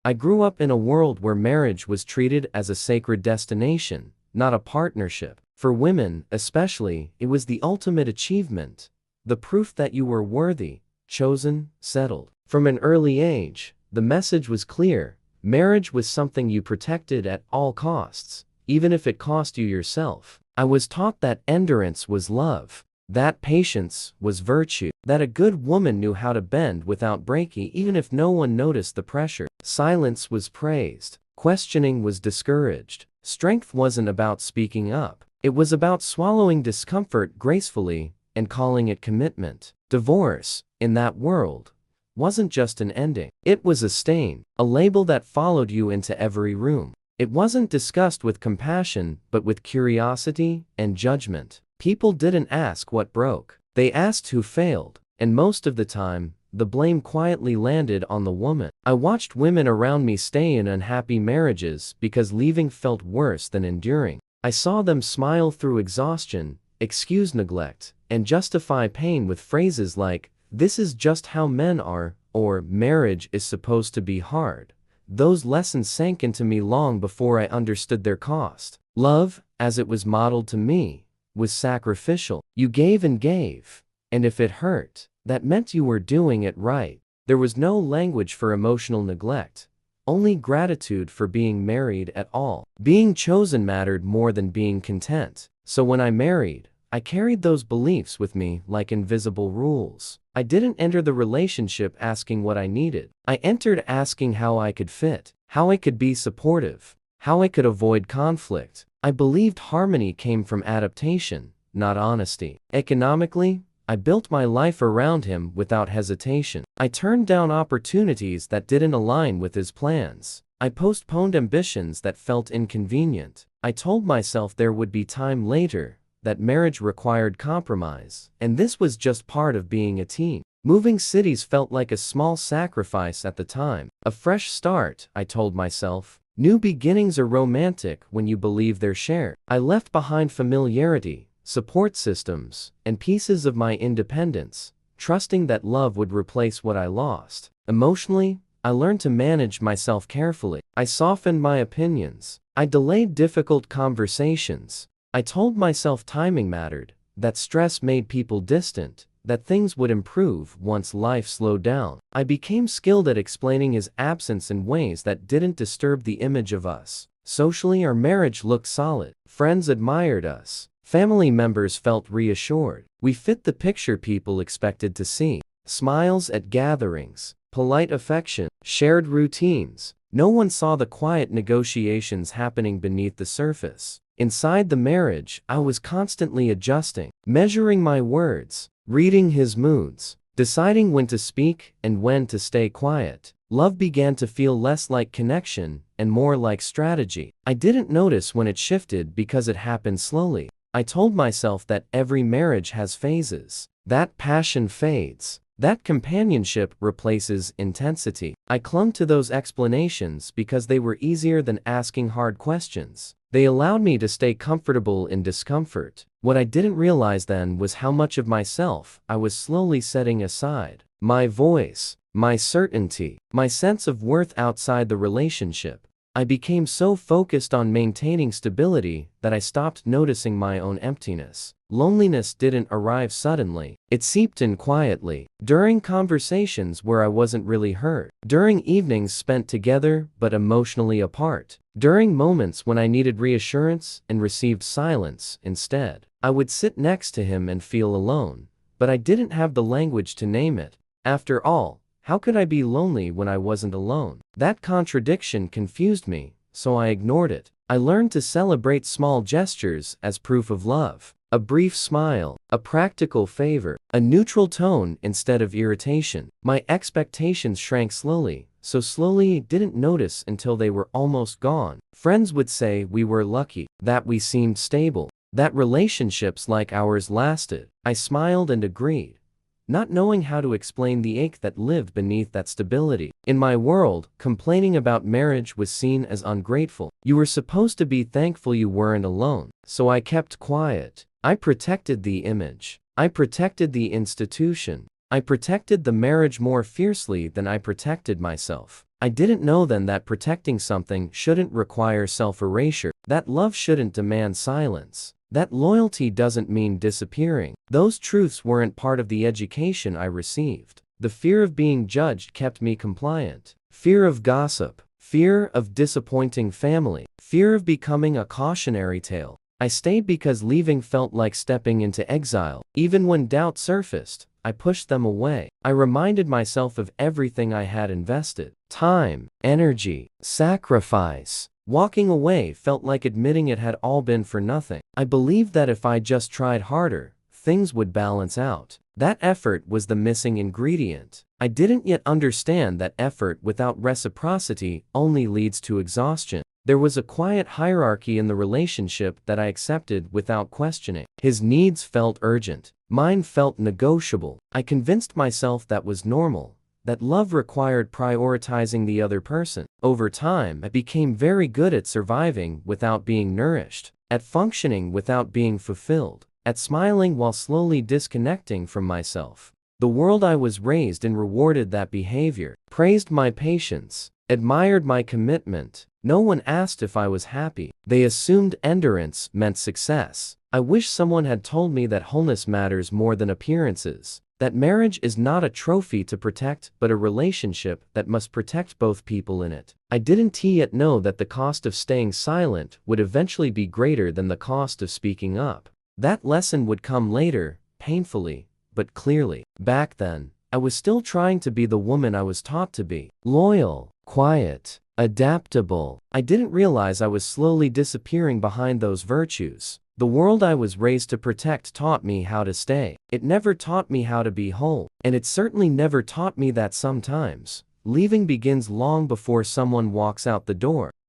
I grew up in a world where marriage was treated as a sacred destination, not a partnership. For women, especially, it was the ultimate achievement, the proof that you were worthy, chosen, settled. From an early age, the message was clear: marriage was something you protected at all costs, even if it cost you yourself. I was taught that endurance was love, that patience was virtue, that a good woman knew how to bend without breaking even if no one noticed the pressure. Silence was praised, questioning was discouraged. Strength wasn't about speaking up, it was about swallowing discomfort gracefully and calling it commitment. Divorce, in that world, wasn't just an ending. It was a stain, a label that followed you into every room. It wasn't discussed with compassion, but with curiosity and judgment. People didn't ask what broke, they asked who failed, and most of the time, the blame quietly landed on the woman. I watched women around me stay in unhappy marriages because leaving felt worse than enduring. I saw them smile through exhaustion, excuse neglect, and justify pain with phrases like, "This is just how men are," or "Marriage is supposed to be hard." Those lessons sank into me long before I understood their cost. Love, as it was modeled to me, was sacrificial. You gave and gave, and if it hurt, that meant you were doing it right. There was no language for emotional neglect, only gratitude for being married at all. Being chosen mattered more than being content. So when I married, I carried those beliefs with me like invisible rules. I didn't enter the relationship asking what I needed. I entered asking how I could fit, how I could be supportive, how I could avoid conflict. I believed harmony came from adaptation, not honesty. Economically, I built my life around him without hesitation. I turned down opportunities that didn't align with his plans. I postponed ambitions that felt inconvenient. I told myself there would be time later, that marriage required compromise, and this was just part of being a teen. Moving cities felt like a small sacrifice at the time. A fresh start, I told myself. New beginnings are romantic when you believe they're shared. I left behind familiarity, support systems, and pieces of my independence, trusting that love would replace what I lost. Emotionally, I learned to manage myself carefully. I softened my opinions. I delayed difficult conversations. I told myself timing mattered, that stress made people distant, that things would improve once life slowed down. I became skilled at explaining his absence in ways that didn't disturb the image of us. Socially, our marriage looked solid. Friends admired us. Family members felt reassured. We fit the picture people expected to see. Smiles at gatherings, polite affection, shared routines. No one saw the quiet negotiations happening beneath the surface. Inside the marriage, I was constantly adjusting, measuring my words, reading his moods, deciding when to speak and when to stay quiet. Love began to feel less like connection and more like strategy. I didn't notice when it shifted because it happened slowly. I told myself that every marriage has phases. That passion fades. That companionship replaces intensity. I clung to those explanations because they were easier than asking hard questions. They allowed me to stay comfortable in discomfort. What I didn't realize then was how much of myself I was slowly setting aside. My voice, my certainty, my sense of worth outside the relationship. I became so focused on maintaining stability that I stopped noticing my own emptiness. Loneliness didn't arrive suddenly. It seeped in quietly. During conversations where I wasn't really heard. During evenings spent together but emotionally apart. During moments when I needed reassurance and received silence instead. I would sit next to him and feel alone, but I didn't have the language to name it. After all, how could I be lonely when I wasn't alone? That contradiction confused me, so I ignored it. I learned to celebrate small gestures as proof of love. A brief smile, a practical favor, a neutral tone instead of irritation. My expectations shrank slowly, so slowly I didn't notice until they were almost gone. Friends would say we were lucky, that we seemed stable, that relationships like ours lasted. I smiled and agreed, not knowing how to explain the ache that lived beneath that stability. In my world, complaining about marriage was seen as ungrateful. You were supposed to be thankful you weren't alone. So I kept quiet. I protected the image. I protected the institution. I protected the marriage more fiercely than I protected myself. I didn't know then that protecting something shouldn't require self-erasure, that love shouldn't demand silence, that loyalty doesn't mean disappearing. Those truths weren't part of the education I received. The fear of being judged kept me compliant. Fear of gossip, fear of disappointing family, fear of becoming a cautionary tale. I stayed because leaving felt like stepping into exile. Even when doubt surfaced, I pushed them away. I reminded myself of everything I had invested. Time, energy, sacrifice. Walking away felt like admitting it had all been for nothing. I believed that if I just tried harder, things would balance out. That effort was the missing ingredient. I didn't yet understand that effort without reciprocity only leads to exhaustion. There was a quiet hierarchy in the relationship that I accepted without questioning. His needs felt urgent. Mine felt negotiable. I convinced myself that was normal, that love required prioritizing the other person. Over time, I became very good at surviving without being nourished, at functioning without being fulfilled, at smiling while slowly disconnecting from myself. The world I was raised in rewarded that behavior, praised my patience, admired my commitment. No one asked if I was happy. They assumed endurance meant success. I wish someone had told me that wholeness matters more than appearances, that marriage is not a trophy to protect but a relationship that must protect both people in it. I didn't yet know that the cost of staying silent would eventually be greater than the cost of speaking up. That lesson would come later, painfully, but clearly. Back then, I was still trying to be the woman I was taught to be. Loyal, quiet, adaptable. I didn't realize I was slowly disappearing behind those virtues. The world I was raised to protect taught me how to stay. It never taught me how to be whole. And it certainly never taught me that sometimes leaving begins long before someone walks out the door.